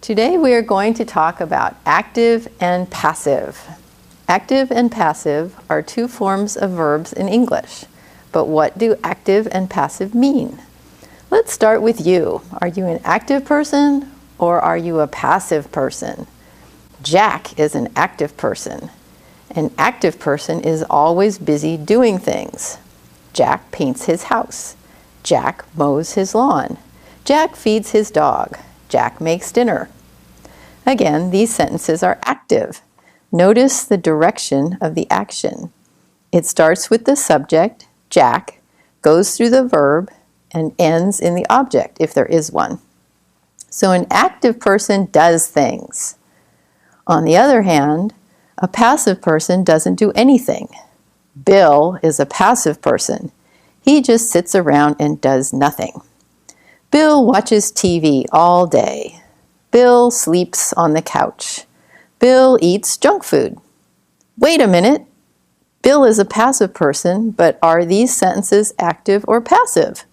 Today we are going to talk about active and passive. Active and passive are two forms of verbs in English. But what do active and passive mean? Let's start with you. Are you an active person or are you a passive person? Jack is an active person. An active person is always busy doing things. Jack paints his house. Jack mows his lawn. Jack feeds his dog. Jack makes dinner. Again, these sentences are active. Notice the direction of the action. It starts with the subject, Jack, goes through the verb, and ends in the object, if there is one. So an active person does things. On the other hand, a passive person doesn't do anything. Bill is a passive person. He just sits around and does nothing. Bill watches TV all day. Bill sleeps on the couch. Bill eats junk food. Wait a minute. Bill is a passive person, but are these sentences active or passive?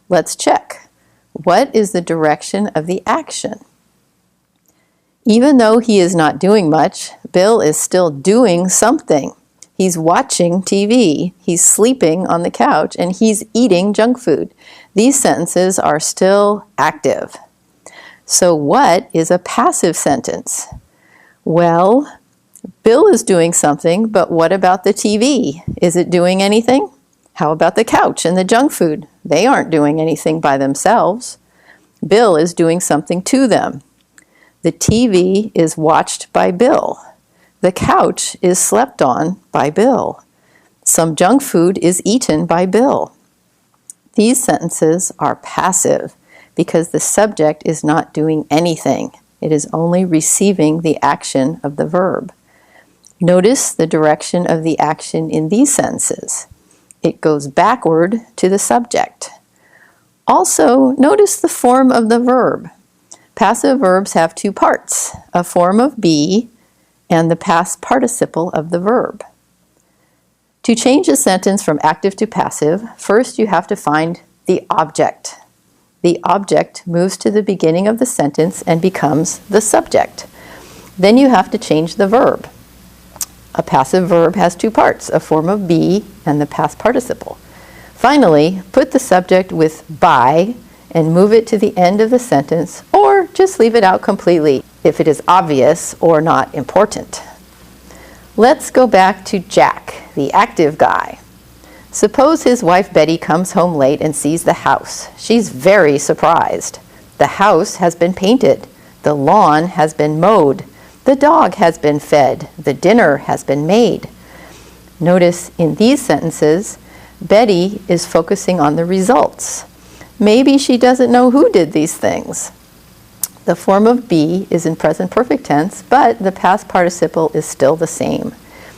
Let's check. What is the direction of the action? Even though he is not doing much, Bill is still doing something. He's watching TV, he's sleeping on the couch, and he's eating junk food. These sentences are still active. So what is a passive sentence? Well, Bill is doing something, but what about the TV? Is it doing anything? How about the couch and the junk food? They aren't doing anything by themselves. Bill is doing something to them. The TV is watched by Bill. The couch is slept on by Bill. Some junk food is eaten by Bill. These sentences are passive because the subject is not doing anything. It is only receiving the action of the verb. Notice the direction of the action in these sentences. It goes backward to the subject. Also, notice the form of the verb. Passive verbs have two parts, a form of be and the past participle of the verb. To change a sentence from active to passive, first you have to find the object. The object moves to the beginning of the sentence and becomes the subject. Then you have to change the verb. A passive verb has two parts, a form of be and the past participle. Finally, put the subject with by and move it to the end of the sentence, or just leave it out completely if it is obvious or not important. Let's go back to Jack, the active guy. Suppose his wife Betty comes home late and sees the house. She's very surprised. The house has been painted. The lawn has been mowed. The dog has been fed. The dinner has been made. Notice in these sentences, Betty is focusing on the results. Maybe she doesn't know who did these things. The form of be is in present perfect tense, but the past participle is still the same.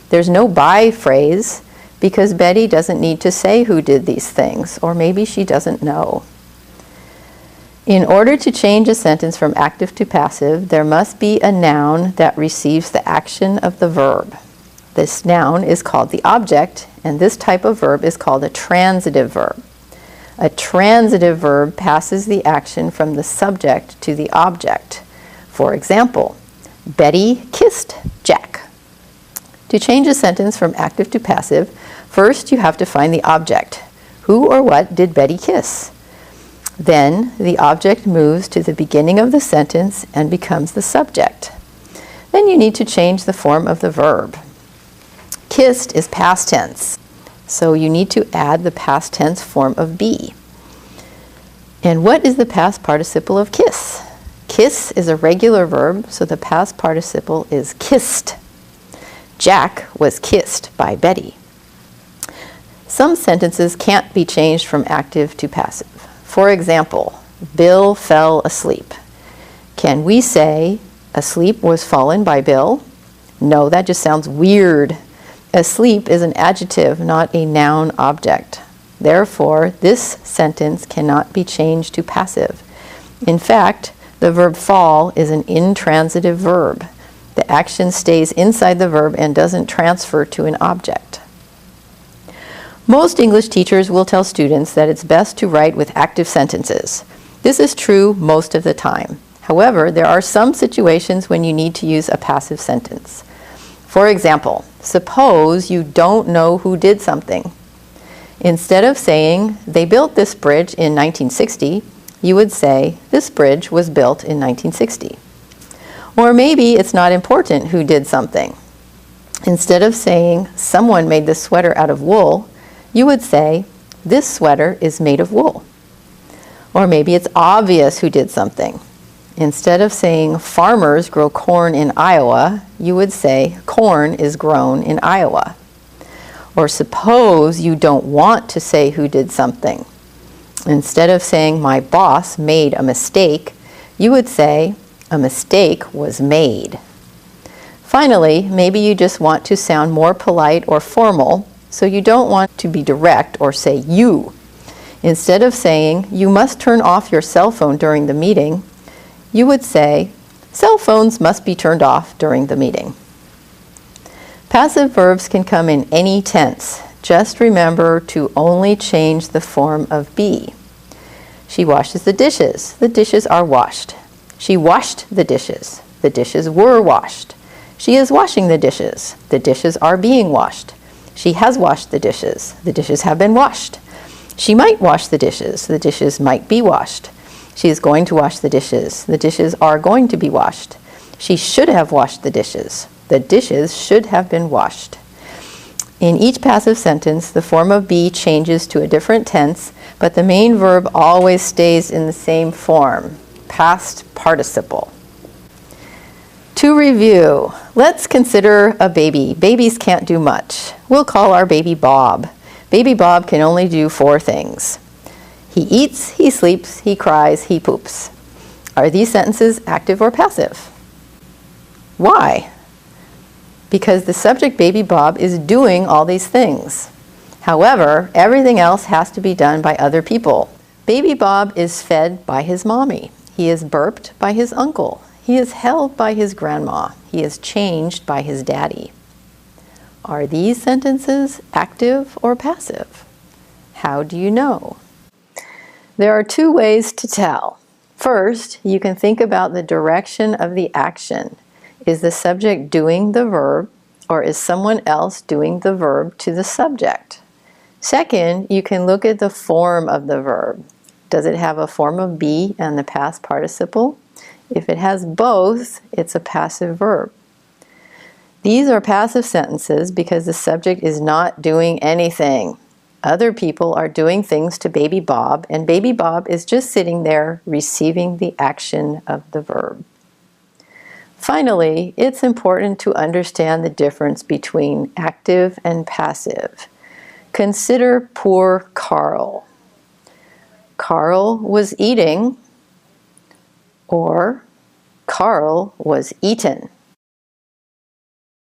There's no by phrase because Betty doesn't need to say who did these things, or maybe she doesn't know. In order to change a sentence from active to passive, there must be a noun that receives the action of the verb. This noun is called the object, and this type of verb is called a transitive verb. A transitive verb passes the action from the subject to the object. For example, Betty kissed Jack. To change a sentence from active to passive, first you have to find the object. Who or what did Betty kiss? Then the object moves to the beginning of the sentence and becomes the subject. Then you need to change the form of the verb. Kissed is past tense, so you need to add the past tense form of be. And what is the past participle of kiss? Kiss is a regular verb, so the past participle is kissed. Jack was kissed by Betty. Some sentences can't be changed from active to passive. For example, Bill fell asleep. Can we say, asleep was fallen by Bill? No, that just sounds weird. Asleep is an adjective, not a noun object. Therefore, this sentence cannot be changed to passive. In fact, the verb fall is an intransitive verb. The action stays inside the verb and doesn't transfer to an object. Most English teachers will tell students that it's best to write with active sentences. This is true most of the time. However, there are some situations when you need to use a passive sentence. For example, suppose you don't know who did something. Instead of saying, they built this bridge in 1960, you would say, this bridge was built in 1960. Or maybe it's not important who did something. Instead of saying, someone made this sweater out of wool, you would say, this sweater is made of wool. Or maybe it's obvious who did something. Instead of saying, farmers grow corn in Iowa, you would say, corn is grown in Iowa. Or suppose you don't want to say who did something. Instead of saying, my boss made a mistake, you would say, a mistake was made. Finally, maybe you just want to sound more polite or formal, so you don't want to be direct or say you. Instead of saying, you must turn off your cell phone during the meeting, you would say, cell phones must be turned off during the meeting. Passive verbs can come in any tense. Just remember to only change the form of be. She washes the dishes. The dishes are washed. She washed the dishes. The dishes were washed. She is washing the dishes. The dishes are being washed. She has washed the dishes. The dishes have been washed. She might wash the dishes. The dishes might be washed. She is going to wash the dishes. The dishes are going to be washed. She should have washed the dishes. The dishes should have been washed. In each passive sentence, the form of be changes to a different tense, but the main verb always stays in the same form, past participle. To review, let's consider a baby. Babies can't do much. We'll call our baby Bob. Baby Bob can only do 4 things. He eats, he sleeps, he cries, he poops. Are these sentences active or passive? Why? Because the subject baby Bob is doing all these things. However, everything else has to be done by other people. Baby Bob is fed by his mommy. He is burped by his uncle. He is held by his grandma. He is changed by his daddy. Are these sentences active or passive? How do you know? There are 2 ways to tell. First, you can think about the direction of the action. Is the subject doing the verb, or is someone else doing the verb to the subject? Second, you can look at the form of the verb. Does it have a form of be and the past participle? If it has both, it's a passive verb. These are passive sentences because the subject is not doing anything. Other people are doing things to baby Bob, and baby Bob is just sitting there receiving the action of the verb. Finally, it's important to understand the difference between active and passive. Consider poor Carl. Carl was eating, or Carl was eaten.